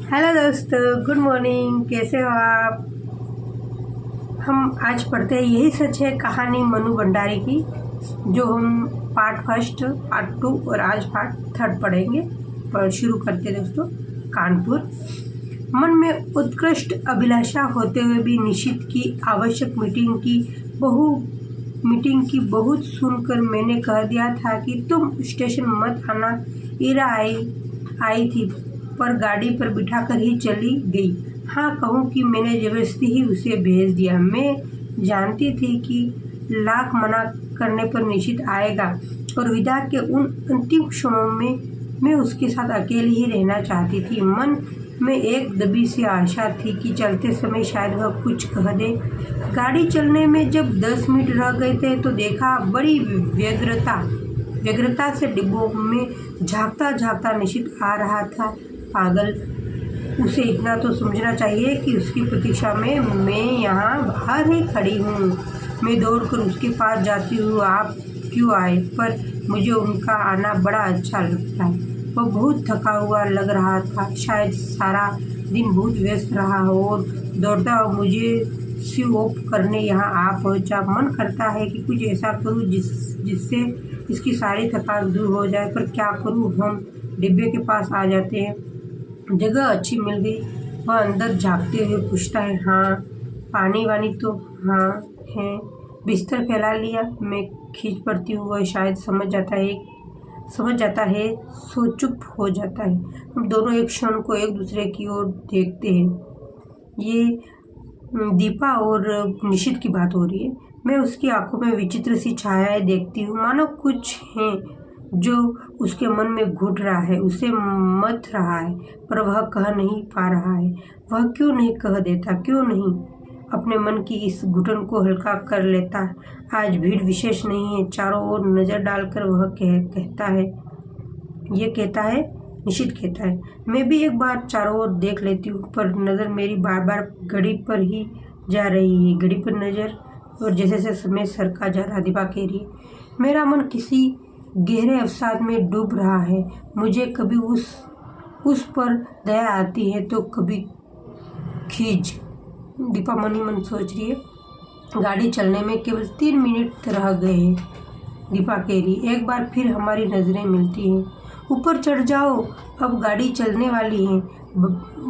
Hello दोस्तों, good morning. कैसे हो आप? हम आज पढ़ते हैं यही सच है कहानी मनु भंडारी की, जो हम पार्ट फर्स्ट, पार्ट 2 और आज पार्ट 3 पढ़ेंगे। पर शुरू करते हैं दोस्तों। कानपुर। मन में उत्कृष्ट अभिलाषा होते हुए भी निशित की आवश्यक मीटिंग की बहुत सुनकर मैंने कह दिया था कि तुम स्टेशन मत आना। इरा आई थी पर गाड़ी पर बिठाकर ही चली गई। हाँ कहूँ कि मैंने जबरदस्ती ही उसे भेज दिया। मैं जानती थी कि लाख मना करने पर निश्चित आएगा और विदा के उन अंतिम क्षणों में मैं उसके साथ अकेले ही रहना चाहती थी। मन में एक दबी सी आशा थी कि चलते समय शायद वह कुछ कह दे। गाड़ी चलने में जब 10 मिनट रह गए थे तो देखा बड़ी व्यग्रता से डिब्बों में झांकता निश्चित आ रहा था। पागल, उसे इतना तो समझना चाहिए कि उसकी प्रतीक्षा में मैं यहाँ बाहर ही खड़ी हूँ। मैं दौड़कर उसके पास जाती हूँ। आप क्यों आए? पर मुझे उनका आना बड़ा अच्छा लगता है। वह बहुत थका हुआ लग रहा था, शायद सारा दिन बहुत व्यस्त रहा हो और दौड़ता हुआ मुझे स्विच ऑफ करने यहाँ आ पहुँचा। मन करता है कि कुछ ऐसा करूँ जिससे इसकी सारी थकान दूर हो जाए, पर क्या करूँ? हम डिब्बे के पास आ जाते हैं। जगह अच्छी मिल गई। वह अंदर झाँकते हुए पूछता है, हाँ पानी वानी तो हाँ है। बिस्तर फैला लिया। मैं खींच पड़ती हूँ। वह शायद समझ जाता है सो चुप हो जाता है। हम दोनों एक क्षण को एक दूसरे की ओर देखते हैं। ये दीपा और निशित की बात हो रही है। मैं उसकी आंखों में विचित्र सी छायाएं देखती हूँ, मानो कुछ है जो उसके मन में घुट रहा है, उसे मथ रहा है, पर वह कह नहीं पा रहा है। वह क्यों नहीं कह देता? क्यों नहीं अपने मन की इस घुटन को हल्का कर लेता? आज भीड़ विशेष नहीं है। चारों ओर नज़र डालकर वह कहता है, निश्चित कहता है। मैं भी एक बार चारों ओर देख लेती हूँ, पर नज़र मेरी बार बार घड़ी पर ही जा रही है। घड़ी पर नज़र और जैसे समय सरका जा रहा। दीपा कह रही है, मेरा मन किसी गहरे अवसाद में डूब रहा है। मुझे कभी उस पर दया आती है तो कभी खींच। दीपा मन ही मन सोच रही है। गाड़ी चलने में केवल 3 मिनट रह गए हैं। दीपा कह रही, एक बार फिर हमारी नज़रें मिलती हैं। ऊपर चढ़ जाओ, अब गाड़ी चलने वाली है।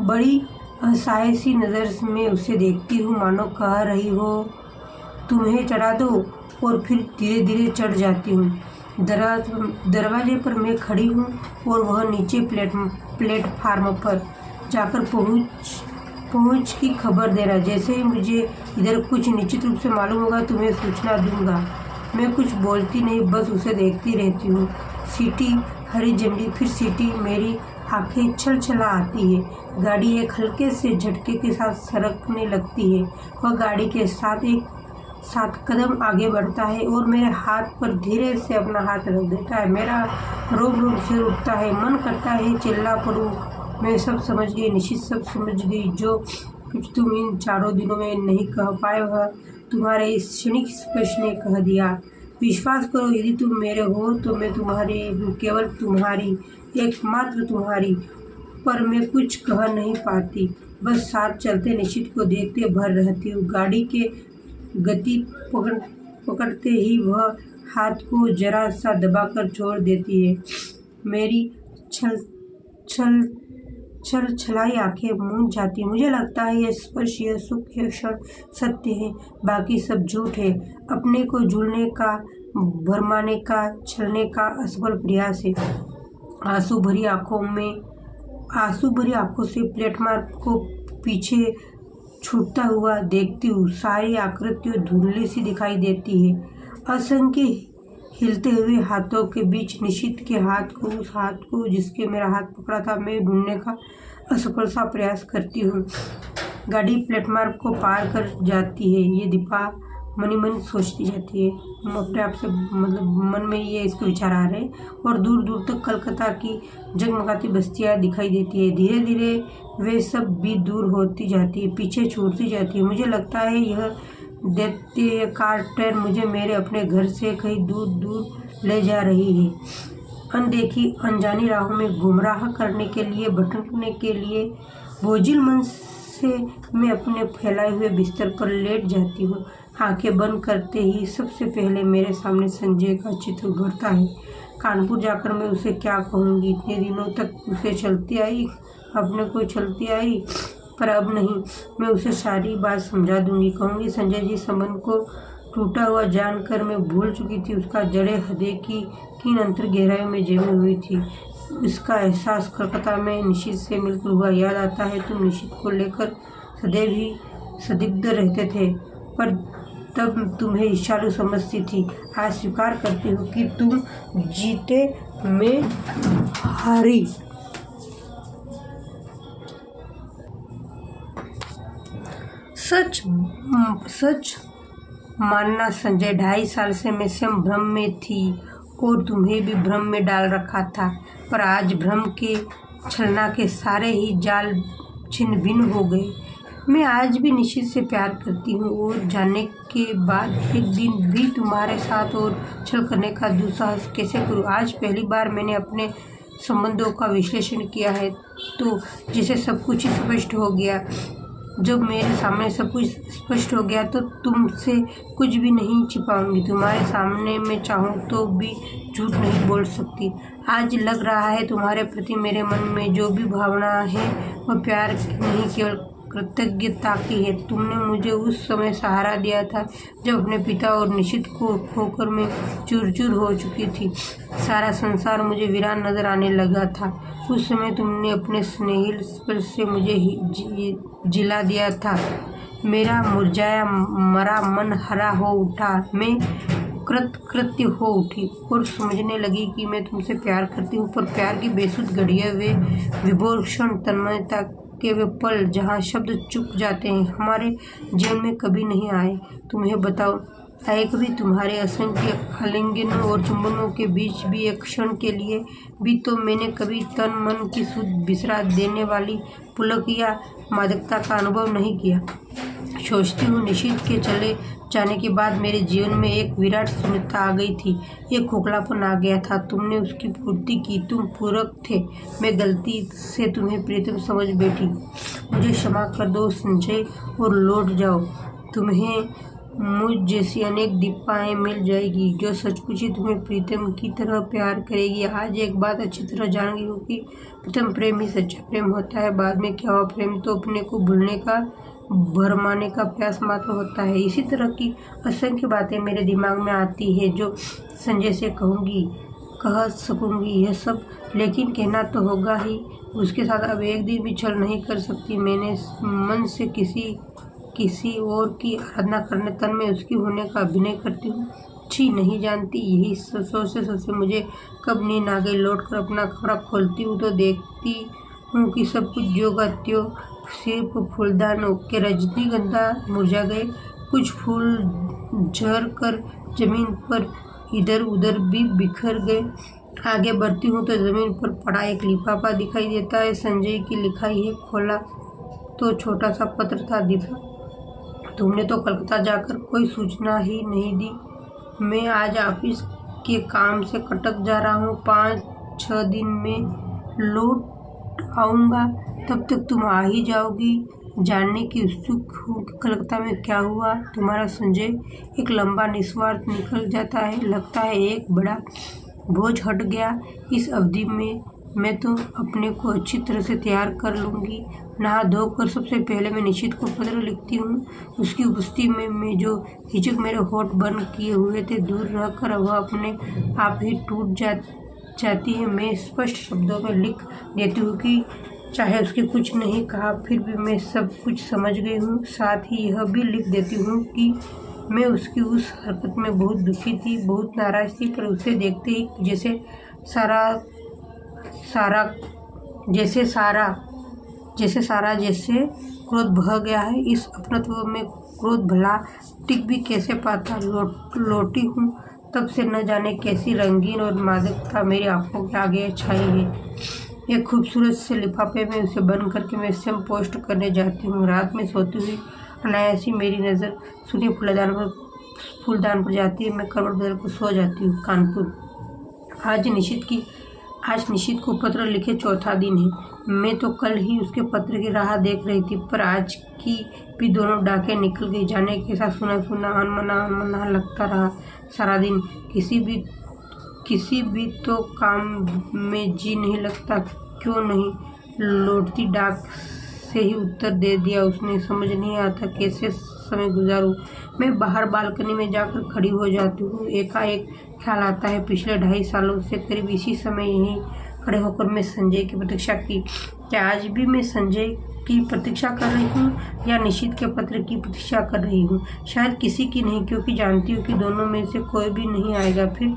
बड़ी असहाय सी नज़र में उसे देखती हूँ, मानो कह रही हो तुम्हें चढ़ा दो, और फिर धीरे धीरे चढ़ जाती हूँ। दरवाजे पर मैं खड़ी हूँ और वह नीचे प्लेटफार्म पर जाकर पहुँच की खबर दे रहा। जैसे ही मुझे इधर कुछ निश्चित रूप से मालूम होगा तुम्हें सूचना दूंगा। मैं कुछ बोलती नहीं, बस उसे देखती रहती हूँ। सीटी, हरी झंडी, फिर सीटी। मेरी आंखें छलछला आती है। गाड़ी एक हल्के से झटके के साथ सरकने लगती है। वह गाड़ी के साथ कदम आगे बढ़ता है और मेरे हाथ पर धीरे से अपना हाथ रख देता है। मेरा रोम सिर उठता है। मन करता है चिल्ला पड़ूं। मैं सब समझ गई, निश्चित सब समझ गई। जो कुछ तुम इन 4 दिनों में नहीं कह पाए वह तुम्हारे इस क्षणिक स्पर्श ने कह दिया। विश्वास करो, यदि तुम मेरे हो तो मैं तुम्हारी हूँ, केवल तुम्हारी, एकमात्र तुम्हारी। पर मैं कुछ कह नहीं पाती, बस साथ चलते निश्चित को देखते भर रहती हूँ। गाड़ी के गति पकड़ते ही वह हाथ को जरा सा दबाकर छोड़ देती है। मेरी छलाई आंखें मूंद जाती। मुझे लगता है यह स्पर्श, यह सुख, यह क्षण सत्य है, बाकी सब झूठ है। अपने को झूलने का, भरमाने का, छलने का असफल प्रयास है। आंसू भरी आंखों से प्लेटफार्म को पीछे छूटता हुआ देखती हूँ। सारी आकृतियाँ धुंधली सी दिखाई देती है। असंख्य हिलते हुए हाथों के बीच निशित के हाथ को, उस हाथ को जिसके मेरा हाथ पकड़ा था, मैं ढूंढने का असफल सा प्रयास करती हूँ। गाड़ी प्लेटफार्म को पार कर जाती है। ये दीपा मनी मन सोचती जाती है। हम अपने आप से मन में ये इसके विचार आ रहे हैं। और दूर दूर तक कलकत्ता की जगमगाती बस्तियाँ दिखाई देती है। धीरे धीरे वे सब भी दूर होती जाती है, पीछे छूटती जाती है। मुझे लगता है यह दैत्यकार ट्रेन मुझे मेरे अपने घर से कहीं दूर दूर ले जा रही है। अनदेखी अनजानी राहों में गुमराह करने के लिए, भटकने के लिए बोझिल मन से मैं अपने फैलाए हुए बिस्तर पर लेट जाती हूँ। आंखें बंद करते ही सबसे पहले मेरे सामने संजय का चित्र उभरता है। कानपुर जाकर मैं उसे क्या कहूँगी? इतने दिनों तक उसे चलती आई, अपने को चलती आई, पर अब नहीं। मैं उसे सारी बात समझा दूंगी। कहूँगी, संजय जी, संबंध को टूटा हुआ जानकर मैं भूल चुकी थी। उसका जड़े हृदय की किन अंतर गहराइयों में जमी हुई थी। इसका एहसास कलकत्ता में निशित से मिलकर हुआ। याद आता है तुम निशित को लेकर सदैव ही संदिग्ध रहते थे, पर तब तुम्हें ईर्ष्यालु समझती थी। आज स्वीकार करती हूँ कि तुम जीते, मैं हारी। सच मानना संजय, 2.5 साल से मैं स्वयं भ्रम में थी और तुम्हें भी भ्रम में डाल रखा था, पर आज भ्रम के छलना के सारे ही जाल छिन्न भिन्न हो गए। मैं आज भी निश्चित से प्यार करती हूँ और जानने के बाद एक दिन भी तुम्हारे साथ और छल करने का दुस्साहस कैसे करूँ। आज पहली बार मैंने अपने संबंधों का विश्लेषण किया है, तो जिसे सब कुछ स्पष्ट हो गया। जब मेरे सामने सब कुछ स्पष्ट हो गया तो तुमसे कुछ भी नहीं छिपाऊंगी। तुम्हारे सामने मैं चाहूँ तो भी झूठ नहीं बोल सकती। आज लग रहा है तुम्हारे प्रति मेरे मन में जो भी भावना है वह प्यार की नहीं, केवल कृतज्ञता की है। तुमने मुझे उस समय सहारा दिया था जब अपने पिता और निशित को खोकर मैं चूर चूर हो चुकी थी। सारा संसार मुझे वीरान नजर आने लगा था। उस समय तुमने अपने स्नेहिल स्पर्श से मुझे जिला दिया था। मेरा मुरझाया मरा मन हरा हो उठा। मैं कृतकृत्य हो उठी और समझने लगी कि मैं तुमसे प्यार करती हूँ, पर प्यार की बेसुध घड़ियाँ, वे विभोषण तन्मयता के वे पल जहाँ शब्द चुप जाते हैं, हमारे जीवन में कभी नहीं आए। तुम्हें बताओ, आए कभी? तुम्हारे असंख्य आलिंगनों और चुंबनों के बीच भी एक क्षण के लिए भी तो मैंने कभी तन मन की सुध बिसरा देने वाली पुलक या मादकता का अनुभव नहीं किया। सोचती हूँ निशित के चले जाने के बाद मेरे जीवन में एक विराट शून्यता आ गई थी, एक खोखलापन आ गया था। तुमने उसकी पूर्ति की, तुम पूरक थे। मैं गलती से तुम्हें प्रीतम समझ बैठी। मुझे क्षमा कर दो संजय और लौट जाओ। तुम्हें मुझ जैसी अनेक दीपाएं मिल जाएगी जो सचमुच ही तुम्हें प्रीतम की तरह प्यार करेगी। आज एक बात अच्छी तरह जान गई हो कि प्रथम प्रेम ही सच्चा प्रेम होता है। बाद में क्या हुआ, प्रेम तो अपने को भूलने का, भरमाने का प्रयास मात्र होता है। इसी तरह की असंख्य बातें मेरे दिमाग में आती है जो संजय से कह सकूंगी यह सब, लेकिन कहना तो होगा ही। उसके साथ अब एक दिन भी छल नहीं कर सकती। मैंने मन से किसी और की आराधना करने, तन में उसकी होने का अभिनय करती हूँ। छी, नहीं जानती। यही सोचते मुझे कब नींद आ गई। लौटकर अपना कमरा खोलती हूँ तो देखती हूँ कि सब कुछ जो का त्यों, सिर्फ फूलदानों के रजनीगंधा मुरझा गए, कुछ फूल झड़ कर जमीन पर इधर उधर भी बिखर गए। आगे बढ़ती हूँ तो जमीन पर पड़ा एक लिफाफा दिखाई देता है। संजय की लिखाई है। खोला तो छोटा सा पत्र था। तुमने तो कलकत्ता जाकर कोई सूचना ही नहीं दी। मैं आज ऑफिस के काम से कटक जा रहा हूँ। 5-6 दिन में लौट आऊँगा। तब तक तुम आ ही जाओगी। जानने की उत्सुक हूँ कि कलकत्ता में क्या हुआ। तुम्हारा संजय। एक लंबा निस्वार्थ निकल जाता है। लगता है एक बड़ा बोझ हट गया। इस अवधि में मैं तो अपने को अच्छी तरह से तैयार कर लूँगी। नहा धोकर सबसे पहले मैं निशित को पत्र लिखती हूँ। उसकी उपस्थिति में मैं जो हिचक मेरे होठ बंद किए हुए थे, दूर रहकर वह अपने आप ही टूट जाती है। मैं स्पष्ट शब्दों में लिख देती हूँ कि चाहे उसके कुछ नहीं कहा, फिर भी मैं सब कुछ समझ गई हूँ। साथ ही यह भी लिख देती हूँ कि मैं उसकी उस हरकत में बहुत दुखी थी, बहुत नाराज थी, पर उसे देखते ही जैसे सारा क्रोध बह गया है। इस अपनत्व में क्रोध भला टिक भी कैसे पाता। लौटी हूँ तब से न जाने कैसी रंगीन और मादकता मेरी आंखों के आगे छाई है। एक खूबसूरत से लिफाफे में उसे बंद करके मैं स्वयं पोस्ट करने जाती हूँ। रात में सोती हुई अनायासी मेरी नज़र सूने फूलदान पर जाती है। मैं करवट बदल कर सो जाती हूँ। कानपुर। आज निशित की आज निशित को पत्र लिखे चौथा दिन है। मैं तो कल ही उसके पत्र की राह देख रही थी, पर आज की भी दोनों डाकें निकल गई। जाने कैसा सुना सुना अनमना लगता रहा सारा दिन। किसी भी तो काम में जी नहीं लगता। क्यों नहीं लौटती, डाक से ही उत्तर दे दिया उसने। समझ नहीं आता कैसे समय गुजारूं। मैं बाहर बालकनी में जाकर खड़ी हो जाती हूँ। एकाएक ख्याल आता है, पिछले 2.5 सालों से करीब इसी समय यहीं खड़े होकर मैं संजय की प्रतीक्षा की। क्या आज भी मैं संजय की प्रतीक्षा कर रही हूँ या निशित के पत्र की प्रतीक्षा कर रही हूँ? शायद किसी की नहीं, क्योंकि जानती हूँ कि दोनों में से कोई भी नहीं आएगा। फिर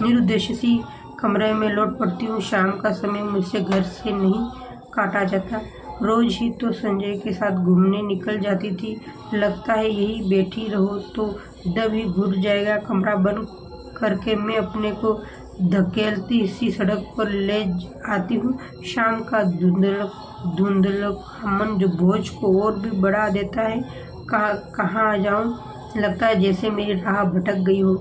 निरुद्देश्य सी कमरे में लौट पड़ती हूँ। शाम का समय मुझसे घर से नहीं काटा जाता। रोज ही तो संजय के साथ घूमने निकल जाती थी। लगता है यही बैठी रहो तो दम ही घुट जाएगा। कमरा बंद करके मैं अपने को धकेलती इसी सड़क पर ले आती हूँ। शाम का धुंधलक मन जो बोझ को और भी बढ़ा देता है। कहाँ जाऊँ? लगता है जैसे मेरी राह भटक गई हो,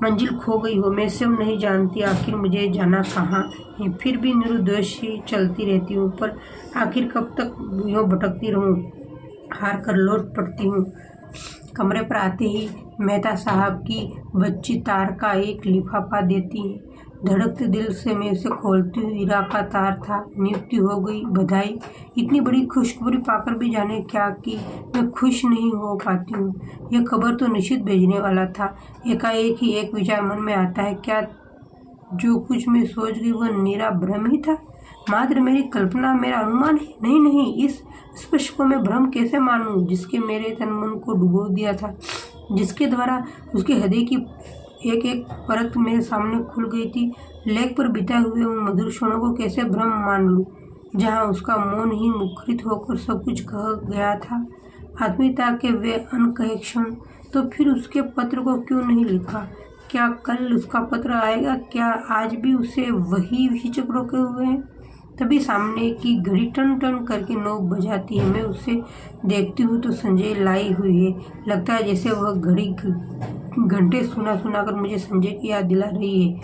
मंजिल खो गई हो। मैं सब नहीं जानती आखिर मुझे जाना कहाँ है। फिर भी निरुद्देश ही चलती रहती हूँ, पर आखिर कब तक यूँ भटकती रहूँ? हार कर लौट पड़ती हूँ। कमरे पर आते ही मेहता साहब की बच्ची तार का एक लिफाफा देती है। धड़कते दिल से मैं उसे खोलती हूँ। हीरा का तार था। नियुक्ति हो गई, बधाई। इतनी बड़ी खुशखबरी पाकर भी जाने क्या कि मैं खुश नहीं हो पाती हूँ। यह खबर तो निश्चित भेजने वाला था। एकाएक ही एक विचार मन में आता है, क्या जो कुछ मैं सोच गई वह निरा भ्रम ही था? मात्र मेरी कल्पना, मेरा अनुमान है? नहीं, इस स्पर्श को मैं भ्रम कैसे मानूं, जिसके मेरे तन मन को डुबो दिया था, जिसके द्वारा उसके हृदय की एक एक परत मेरे सामने खुल गई थी। लेख पर बिताए हुए उन मधुर क्षणों को कैसे भ्रम मान लूं, जहाँ उसका मौन ही मुखरित होकर सब कुछ कह गया था। आत्मीयता के वे अनकहे क्षण। तो फिर उसके पत्र को क्यों नहीं लिखा? क्या कल उसका पत्र आएगा? क्या आज भी उसे वही हिचक रोके हुए हैं? तभी सामने की घड़ी टन टन करके 9 बजाती है। मैं उसे देखती हूँ तो संजय लाई हुई है। लगता है जैसे वह घड़ी घंटे सुना कर मुझे संजय की याद दिला रही है।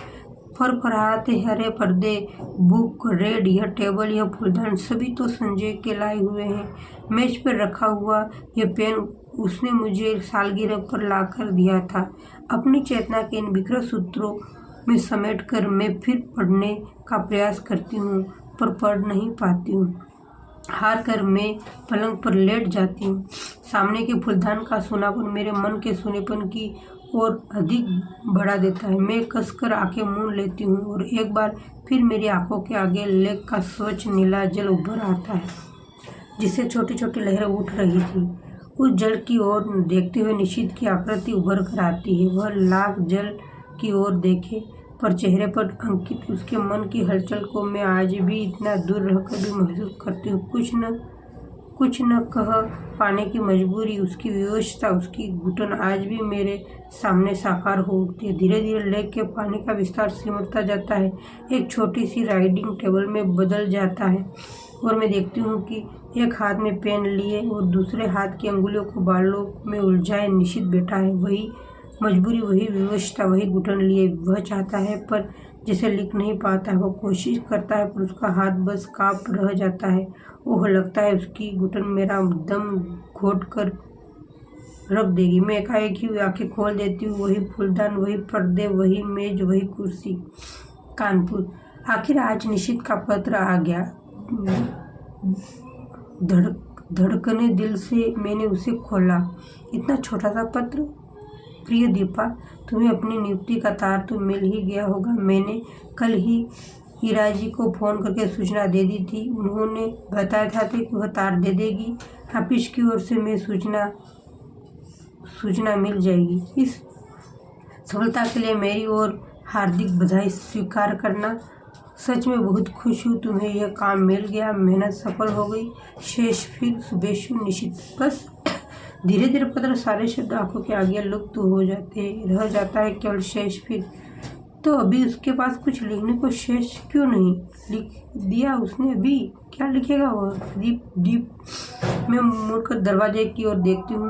फरफराते हरे पर्दे, बुक, रेड, यह टेबल, यह फूलदान, सभी तो संजय के लाए हुए हैं। मेज पर रखा हुआ यह पेन उसने मुझे सालगिरह पर लाकर दिया था। अपनी चेतना के इन बिखरे सूत्रों में समेट कर मैं फिर पढ़ने का प्रयास करती हूँ, पर पढ़ नहीं पाती हूँ। हार कर मैं पलंग पर लेट जाती हूँ। सामने के फूलदान का सोनापन मेरे मन के सोनेपन की और अधिक बढ़ा देता है। मैं कसकर आंखें मूंद लेती हूँ और एक बार फिर मेरी आंखों के आगे लेक का स्वच्छ नीला जल उभर आता है, जिससे छोटी छोटी लहरें उठ रही थी। उस जल की ओर देखते हुए निशित की आकृति उभर कर आती है। वह लाख जल की ओर देखे, पर चेहरे पर अंकित उसके मन की हलचल को मैं आज भी इतना दूर रहकर भी महसूस करती हूँ। कुछ न कह पाने की मजबूरी, उसकी विवशता, उसकी घुटन आज भी मेरे सामने साकार हो उठती है। धीरे धीरे लेक के पानी का विस्तार सिमटता जाता है, एक छोटी सी राइडिंग टेबल में बदल जाता है और मैं देखती हूँ कि एक हाथ में पेन लिए और दूसरे हाथ की अंगुलियों को बालों में उलझाए निशित बैठा है। वही मजबूरी, वही विवशता, वही घुटन लिए वह चाहता है, पर जिसे लिख नहीं पाता है। वो कोशिश करता है पर उसका हाथ बस कांप रह जाता है। ओह, लगता है उसकी घुटन मेरा दम घोट कर रख देगी। मैं एकाएक ही आंखें खोल देती हूँ। वही फूलदान, वही पर्दे, वही मेज, वही कुर्सी। कानपुर। आखिर आज निशित का पत्र आ गया। धड़कने दिल से मैंने उसे खोला। इतना छोटा सा पत्र। प्रिय दीपा, तुम्हें अपनी नियुक्ति का तार तो मिल ही गया होगा। मैंने कल ही हीरा जी को फ़ोन करके सूचना दे दी थी। उन्होंने बताया था कि वह तार दे देगी। ऑफिस की ओर से मैं सूचना मिल जाएगी। इस सफलता के लिए मेरी ओर हार्दिक बधाई स्वीकार करना। सच में बहुत खुश हूँ। तुम्हें यह काम मिल गया, मेहनत सफल हो गई। शेष फिर शुभेशु निशित। बस धीरे धीरे पत्र सारे शब्द आंखों के आगे लुप्त हो जाते, रह जाता है केवल शेष फिर। तो अभी उसके पास कुछ लिखने को शेष क्यों नहीं? लिख दिया उसने। अभी क्या लिखेगा वह? दीप। मैं मुड़कर दरवाजे की ओर देखती हूँ।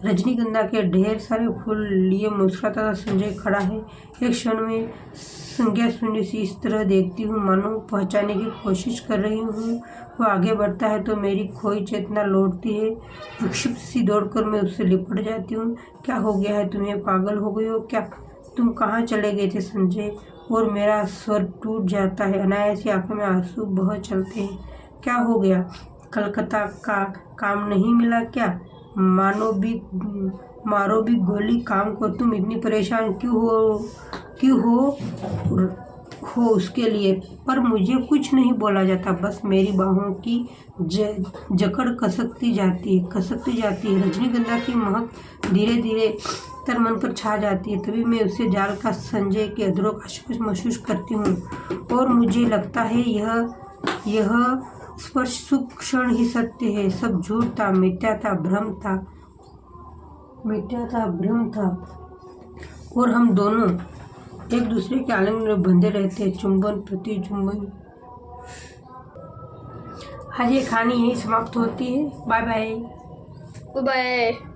रजनीगंधा के ढेर सारे फूल लिए मुस्कुराता था संजय खड़ा है। एक क्षण में संज्ञा शून्य सी इस तरह देखती हूँ मानो पहचानने की कोशिश कर रही हूँ। वो आगे बढ़ता है तो मेरी खोई चेतना लौटती है। विक्षिप्त सी दौड़कर मैं उससे लिपट जाती हूँ। क्या हो गया है तुम्हें? पागल हो गई हो क्या? तुम कहाँ चले गए थे संजय? और मेरा स्वर टूट जाता है। अनायास ही आंखों में आंसू बह चलते हैं। क्या हो गया? कलकत्ता का काम नहीं मिला क्या? मारो भी गोली, काम को। तुम इतनी परेशान क्यों हो उसके लिए? पर मुझे कुछ नहीं बोला जाता, बस मेरी बाहों की जकड़ खसकती जाती है। रजनीगंधा की महक धीरे धीरे तन मन पर छा जाती है। तभी मैं उससे जाल का संजय के अधरों का आशुष महसूस करती हूँ और मुझे लगता है यह स्पर्श सुख क्षण ही सत्य है। सब झूठ था, मिथ्या था, भ्रम था। और हम दोनों एक दूसरे के आलिंगन में बंधे रहते, चुंबन प्रति चुंबन। आज ये कहानी यही समाप्त होती है। Bye bye.